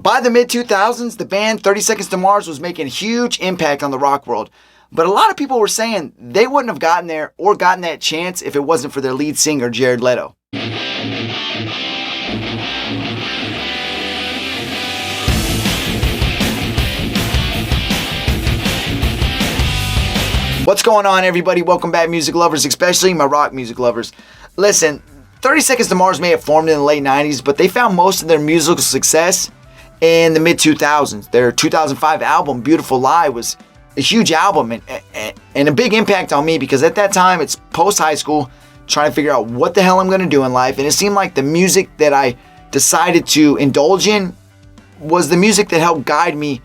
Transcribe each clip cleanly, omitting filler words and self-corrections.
By the mid-2000s, the band 30 Seconds to Mars was making a huge impact on the rock world. But a lot of people were saying they wouldn't have gotten there or gotten that chance if it wasn't for their lead singer, Jared Leto. What's going on, everybody? Welcome back, music lovers, especially my rock music lovers. Listen, 30 Seconds to Mars may have formed in the late 90s, but they found most of their musical success in the mid-2000s. Their 2005 album, Beautiful Lie, was a huge album and a big impact on me because at that time, it's post-high school, trying to figure out what the hell I'm going to do in life. And it seemed like the music that I decided to indulge in was the music that helped guide me,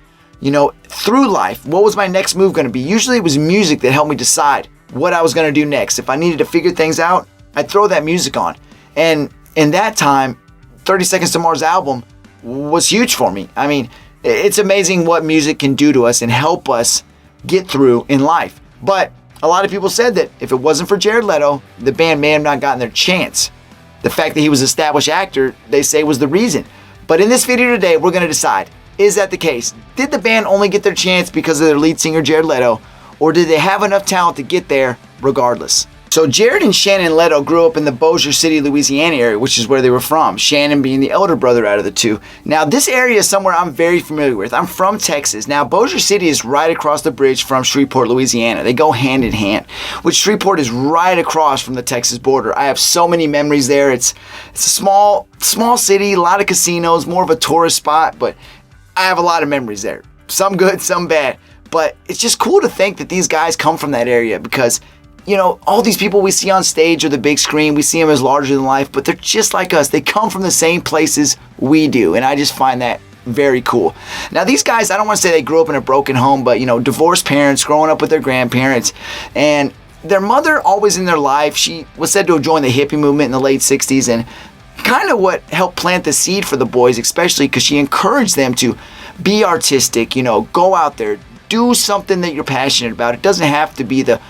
through life. What was my next move going to be? Usually it was music that helped me decide what I was going to do next. If I needed to figure things out, I'd throw that music on. And in that time, 30 Seconds to Mars album was huge for me. I mean, it's amazing what music can do to us and help us get through in life. But a lot of people said that if it wasn't for Jared Leto, the band may have not gotten their chance. The fact that he was an established actor, they say, was the reason. But in this video today, we're going to decide, is that the case? Did the band only get their chance because of their lead singer, Jared Leto, or did they have enough talent to get there regardless? So Jared and Shannon Leto grew up in the Bossier City, Louisiana area, which is where they were from, Shannon being the elder brother out of the two. Now, this area is somewhere I'm very familiar with. I'm from Texas. Now, Bossier City is right across the bridge from Shreveport, Louisiana. They go hand in hand, which Shreveport is right across from the Texas border. I have so many memories there. It's a small city, a lot of casinos, more of a tourist spot, but I have a lot of memories there. Some good, some bad. But it's just cool to think that these guys come from that area because all these people we see on stage or the big screen, we see them as larger than life, but they're just like us. They come from the same places we do, and I just find that very cool. Now, these guys, I don't want to say they grew up in a broken home, but, divorced parents, growing up with their grandparents, and their mother always in their life, she was said to have joined the hippie movement in the late 60s, and kind of what helped plant the seed for the boys, especially because she encouraged them to be artistic, go out there, do something that you're passionate about. It doesn't have to be the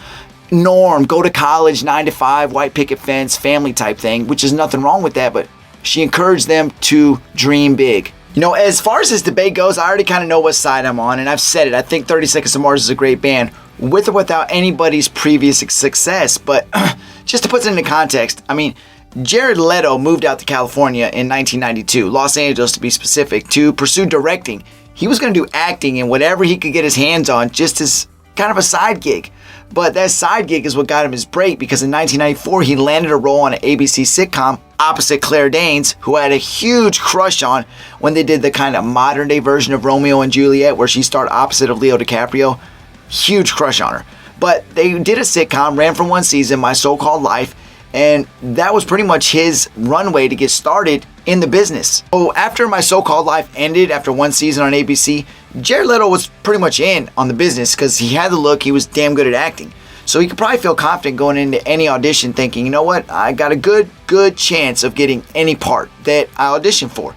norm, go to college, 9 to 5, white picket fence, family type thing, which is nothing wrong with that, but she encouraged them to dream big. As far as this debate goes, I already kind of know what side I'm on, and I've said it. I think 30 Seconds to Mars is a great band, with or without anybody's previous success, but just to put it into context, Jared Leto moved out to California in 1992, Los Angeles to be specific, to pursue directing. He was going to do acting and whatever he could get his hands on, just as kind of a side gig. But that side gig is what got him his break because in 1994 he landed a role on an ABC sitcom opposite Claire Danes, who I had a huge crush on when they did the kind of modern day version of Romeo and Juliet where she starred opposite of Leo DiCaprio. Huge crush on her. But they did a sitcom, ran for one season, My So-Called Life, and that was pretty much his runway to get started in the business. So after My So-Called Life ended after one season on ABC, Jared Leto was pretty much in on the business because he had the look, he was damn good at acting. So he could probably feel confident going into any audition thinking, you know what, I got a good chance of getting any part that I audition for.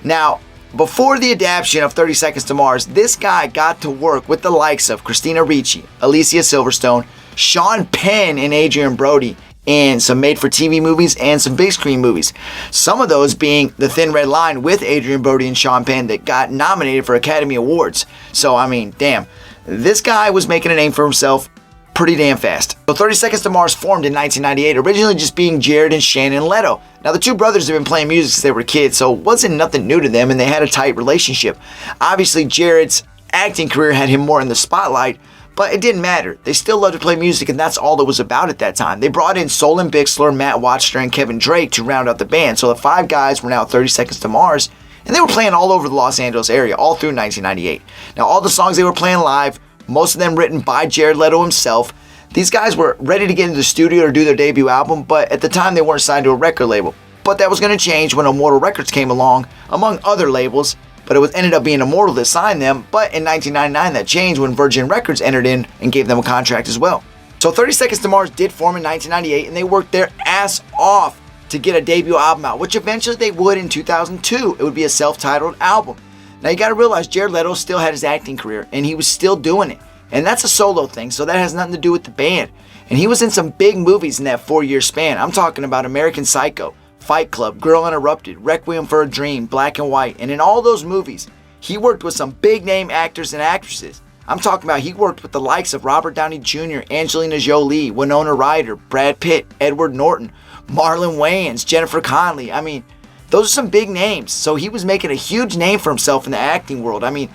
Now, before the adaptation of 30 Seconds to Mars, this guy got to work with the likes of Christina Ricci, Alicia Silverstone, Sean Penn, and Adrian Brody in some made-for-TV movies and some big-screen movies. Some of those being The Thin Red Line with Adrian Brody and Sean Penn that got nominated for Academy Awards. So, damn. This guy was making a name for himself pretty damn fast. So 30 Seconds to Mars formed in 1998, originally just being Jared and Shannon Leto. Now, the two brothers have been playing music since they were kids, so it wasn't nothing new to them, and they had a tight relationship. Obviously, Jared's acting career had him more in the spotlight, but it didn't matter. They still loved to play music, and that's all it was about at that time. They brought in Solon Bixler, Matt Watchner, and Kevin Drake to round out the band. So the five guys were now 30 Seconds to Mars, and they were playing all over the Los Angeles area, all through 1998. Now, all the songs they were playing live, most of them written by Jared Leto himself. These guys were ready to get into the studio or do their debut album, but at the time they weren't signed to a record label. But that was going to change when Immortal Records came along, among other labels, but it ended up being Immortal that signed them. But in 1999, that changed when Virgin Records entered in and gave them a contract as well. So 30 Seconds to Mars did form in 1998, and they worked their ass off to get a debut album out, which eventually they would in 2002. It would be a self-titled album. Now you got to realize Jared Leto still had his acting career, and he was still doing it. And that's a solo thing, so that has nothing to do with the band. And he was in some big movies in that 4-year span. I'm talking about American Psycho, Fight Club, Girl Interrupted, Requiem for a Dream, Black and White, and in all those movies, he worked with some big name actors and actresses. I'm talking about he worked with the likes of Robert Downey Jr., Angelina Jolie, Winona Ryder, Brad Pitt, Edward Norton, Marlon Wayans, Jennifer Connelly. I mean, those are some big names. So he was making a huge name for himself in the acting world. I mean,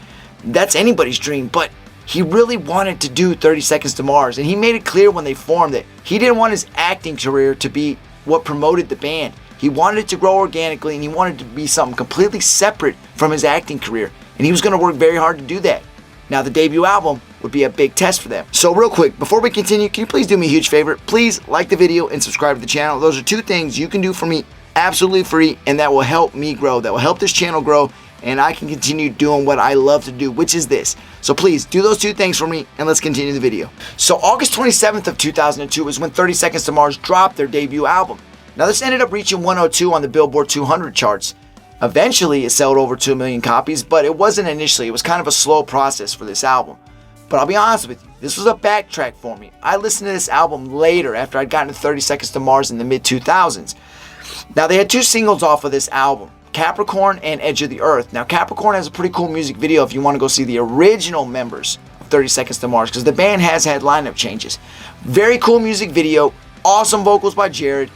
that's anybody's dream, but he really wanted to do 30 Seconds to Mars, and he made it clear when they formed that he didn't want his acting career to be what promoted the band. He wanted it to grow organically, and he wanted it to be something completely separate from his acting career, and he was going to work very hard to do that. Now, the debut album would be a big test for them. So real quick, before we continue, can you please do me a huge favor? Please like the video and subscribe to the channel. Those are 2 things you can do for me absolutely free, and that will help me grow. That will help this channel grow, and I can continue doing what I love to do, which is this. So please do those 2 things for me, and let's continue the video. So August 27th of 2002 is when 30 Seconds to Mars dropped their debut album. Now this ended up reaching 102 on the Billboard 200 charts. Eventually it sold over 2 million copies, but it wasn't initially. It was kind of a slow process for this album. But I'll be honest with you, this was a backtrack for me. I listened to this album later after I'd gotten to 30 Seconds to Mars in the mid-2000s. Now they had 2 singles off of this album, Capricorn and Edge of the Earth. Now Capricorn has a pretty cool music video if you want to go see the original members of 30 Seconds to Mars, because the band has had lineup changes. Very cool music video, awesome vocals by Jared,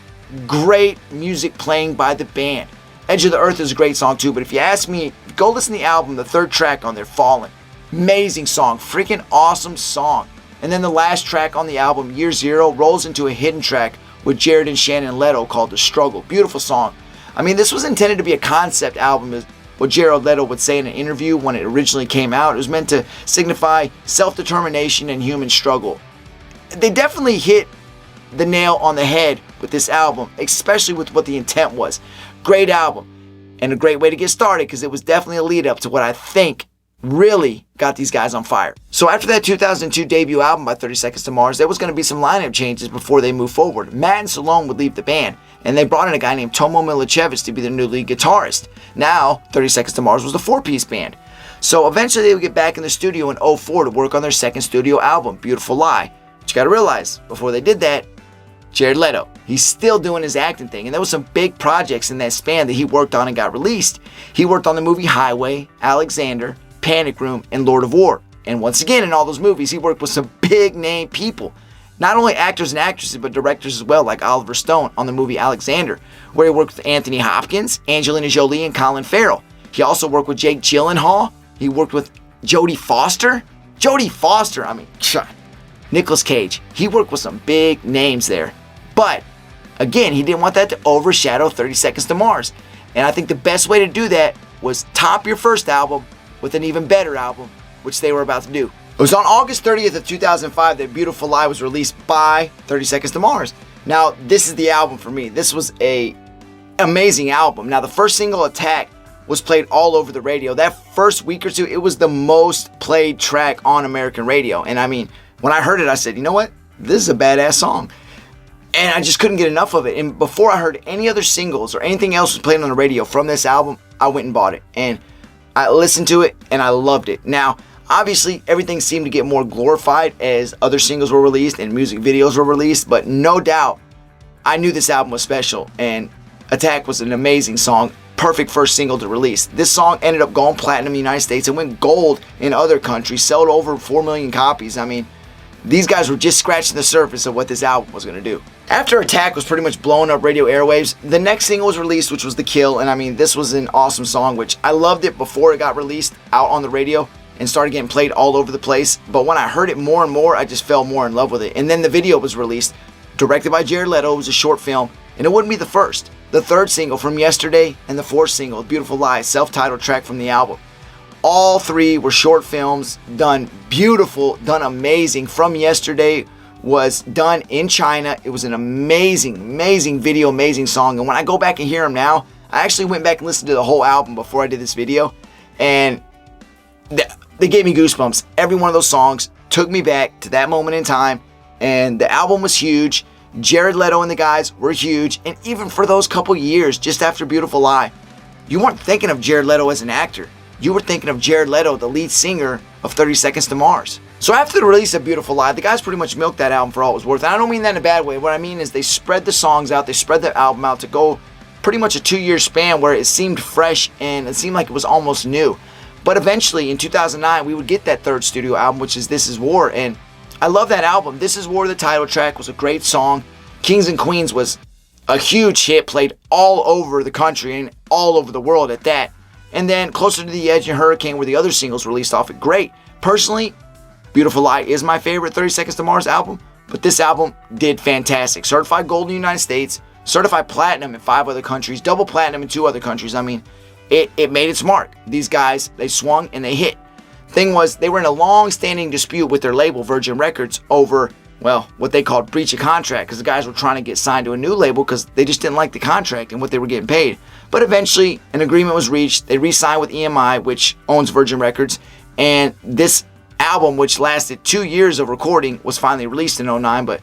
great music playing by the band. Edge of the Earth is a great song too, but if you ask me, go listen to the album, the 3rd track on there, Fallen. Amazing song, freaking awesome song. And then the last track on the album, Year Zero, rolls into a hidden track with Jared and Shannon Leto called The Struggle. Beautiful song. I mean, this was intended to be a concept album, as what Jared Leto would say in an interview when it originally came out. It was meant to signify self-determination and human struggle. They definitely hit the nail on the head with this album, especially with what the intent was. Great album, and a great way to get started, because it was definitely a lead up to what I think really got these guys on fire. So after that 2002 debut album by 30 Seconds to Mars, there was going to be some lineup changes before they moved forward. Matt and Salone would leave the band, and they brought in a guy named Tomo Milicevic to be their new lead guitarist. Now 30 Seconds to Mars was a 4-piece band. So eventually they would get back in the studio in 2004 to work on their 2nd studio album, Beautiful Lie. But you got to realize, before they did that, Jared Leto, he's still doing his acting thing, and there was some big projects in that span that he worked on and got released. He worked on the movie Highway, Alexander, Panic Room, and Lord of War. And once again, in all those movies, he worked with some big name people. Not only actors and actresses, but directors as well, like Oliver Stone on the movie Alexander, where he worked with Anthony Hopkins, Angelina Jolie, and Colin Farrell. He also worked with Jake Gyllenhaal. He worked with Jodie Foster. I mean, Nicolas Cage. He worked with some big names there. But, again, he didn't want that to overshadow 30 Seconds to Mars. And I think the best way to do that was top your first album with an even better album, which they were about to do. It was on August 30th of 2005 that Beautiful Lie was released by 30 Seconds to Mars. Now, this is the album for me. This was a amazing album. Now, the first single, Attack, was played all over the radio. That first week or two, it was the most played track on American radio. And I mean, when I heard it, I said, you know what? This is a badass song. And I just couldn't get enough of it. And before I heard any other singles or anything else was played on the radio from this album, I went and bought it. And I listened to it, and I loved it. Now, obviously, everything seemed to get more glorified as other singles were released and music videos were released. But no doubt, I knew this album was special. And Attack was an amazing song. Perfect first single to release. This song ended up going platinum in the United States and went gold in other countries. Sold over 4 million copies. I mean, these guys were just scratching the surface of what this album was going to do. After Attack was pretty much blowing up radio airwaves, the next single was released, which was The Kill. And I mean, this was an awesome song, which I loved it before it got released out on the radio and started getting played all over the place. But when I heard it more and more, I just fell more in love with it. And then the video was released, directed by Jared Leto. It was a short film, and it wouldn't be the first. The 3rd single, From Yesterday, and the 4th single, Beautiful Lie, self-titled track from the album. All 3 were short films, done beautiful, done amazing. From Yesterday was done in China. It was an amazing, amazing video, amazing song. And when I go back and hear them now, I actually went back and listened to the whole album before I did this video. And they gave me goosebumps. Every one of those songs took me back to that moment in time. And the album was huge. Jared Leto and the guys were huge. And even for those couple years, just after Beautiful Lie, you weren't thinking of Jared Leto as an actor. You were thinking of Jared Leto, the lead singer of 30 Seconds to Mars. So after the release of Beautiful Lie, the guys pretty much milked that album for all it was worth. And I don't mean that in a bad way. What I mean is they spread the songs out. They spread the album out to go pretty much a 2-year span where it seemed fresh and it seemed like it was almost new. But eventually in 2009, we would get that third studio album, which is This Is War. And I love that album. This Is War, the title track, was a great song. Kings and Queens was a huge hit, played all over the country and all over the world at that. And then Closer to the Edge and Hurricane were the other singles released off it. Great. Personally, Beautiful Lie is my favorite 30 Seconds to Mars album, but this album did fantastic. Certified gold in the United States, certified platinum in 5 other countries, double platinum in 2 other countries. I mean, it made its mark. These guys, they swung and they hit. Thing was, they were in a long-standing dispute with their label, Virgin Records, over, well, what they called breach of contract, because the guys were trying to get signed to a new label because they just didn't like the contract and what they were getting paid. But eventually, an agreement was reached. They re-signed with EMI, which owns Virgin Records, and this album, which lasted 2 years of recording, was finally released in 2009. But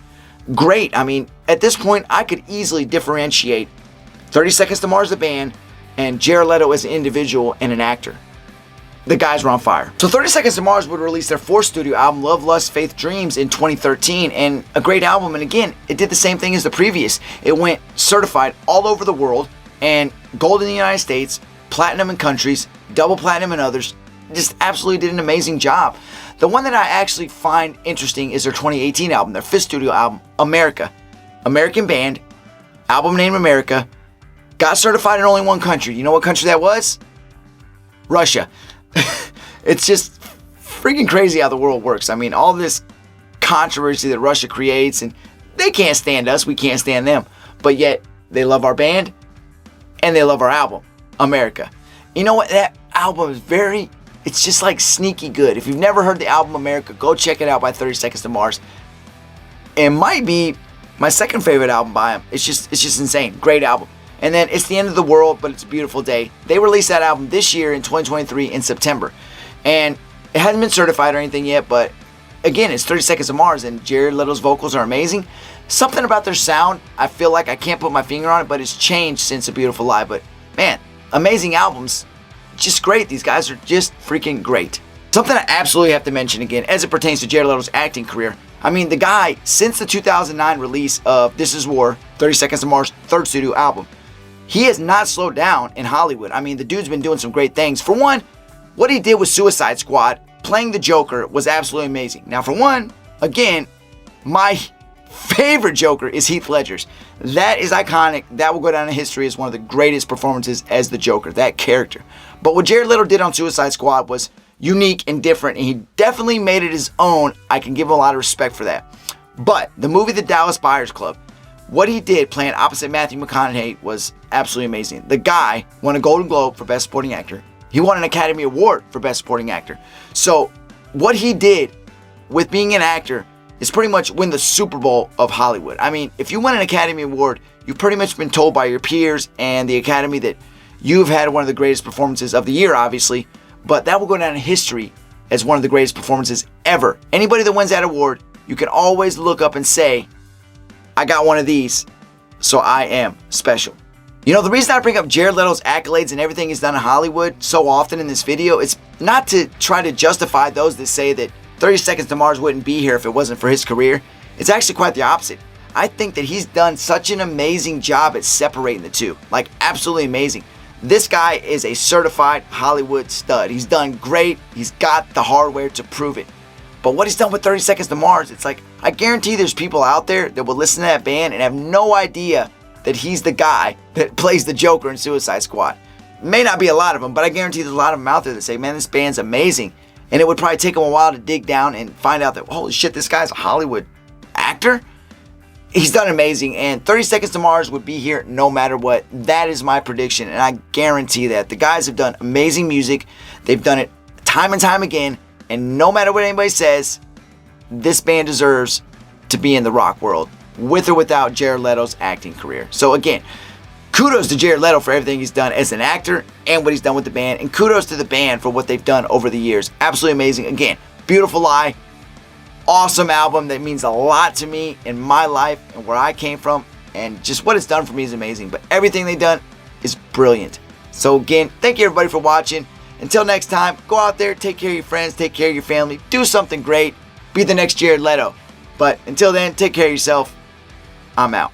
great. I mean, at this point, I could easily differentiate 30 Seconds to Mars, the band, and Jared Leto as an individual and an actor. The guys were on fire. So 30 Seconds to Mars would release their 4th studio album, Love, Lust, Faith, Dreams, in 2013, and a great album. And again, it did the same thing as the previous. It went certified all over the world, and gold in the United States, platinum in countries, double platinum in others. Just absolutely did an amazing job. The one that I actually find interesting is their 2018 album, their 5th studio album, America. American band, album name America, got certified in only 1 country. You know what country that was? Russia. It's just freaking crazy how the world works. I mean, all this controversy that Russia creates, and they can't stand us, we can't stand them. But yet, they love our band, and they love our album, America. You know what? That album is it's just like sneaky good. If you've never heard the album America, go check it out by 30 Seconds to Mars. It might be my second favorite album by them. It's just insane. Great album. And then It's the End of the World, but It's a Beautiful Day. They released that album this year in 2023 in September. And it hasn't been certified or anything yet, but again, it's 30 Seconds to Mars, and Jared Leto's vocals are amazing. Something about their sound, I feel like I can't put my finger on it, but it's changed since A Beautiful Lie. But man, amazing albums. Just great. These guys are just freaking great. Something I absolutely have to mention again as it pertains to Jared Leto's acting career. I mean, the guy, since the 2009 release of This Is War, 30 Seconds to Mars' 3rd studio album, he has not slowed down in Hollywood. I mean, the dude's been doing some great things. For one, what he did with Suicide Squad, playing the Joker, was absolutely amazing. Now, for one, again, my favorite Joker is Heath Ledger's. That is iconic. That will go down in history as one of the greatest performances as the Joker, that character. But what Jared Leto did on Suicide Squad was unique and different, and he definitely made it his own. I can give him a lot of respect for that. But the movie The Dallas Buyers Club, what he did playing opposite Matthew McConaughey was absolutely amazing. The guy won a Golden Globe for Best Supporting Actor. He won an Academy Award for Best Supporting Actor. So what he did with being an actor is pretty much win the Super Bowl of Hollywood. I mean, if you win an Academy Award, you've pretty much been told by your peers and the Academy that you've had one of the greatest performances of the year, obviously, but that will go down in history as one of the greatest performances ever. Anybody that wins that award, you can always look up and say, I got one of these, so I am special. You know, the reason I bring up Jared Leto's accolades and everything he's done in Hollywood so often in this video, it's not to try to justify those that say that 30 Seconds to Mars wouldn't be here if it wasn't for his career. It's actually quite the opposite. I think that he's done such an amazing job at separating the two. Like, absolutely amazing. This guy is a certified Hollywood stud. He's done great. He's got the hardware to prove it. But what he's done with 30 Seconds to Mars, it's like, I guarantee there's people out there that will listen to that band and have no idea that he's the guy that plays the Joker in Suicide Squad. May not be a lot of them, but I guarantee there's a lot of them out there that say, man, this band's amazing. And it would probably take them a while to dig down and find out that, holy shit, this guy's a Hollywood actor? He's done amazing, and 30 Seconds to Mars would be here no matter what. That is my prediction, and I guarantee that. The guys have done amazing music. They've done it time and time again, and no matter what anybody says, this band deserves to be in the rock world, with or without Jared Leto's acting career. So again, kudos to Jared Leto for everything he's done as an actor and what he's done with the band, and kudos to the band for what they've done over the years. Absolutely amazing. Again, Beautiful Lie, awesome album that means a lot to me in my life and where I came from, and just what it's done for me is amazing. But everything they've done is brilliant. So again, thank you everybody for watching. Until next time, go out there, take care of your friends, take care of your family, do something great, be the next Jared Leto. But until then, take care of yourself. I'm out.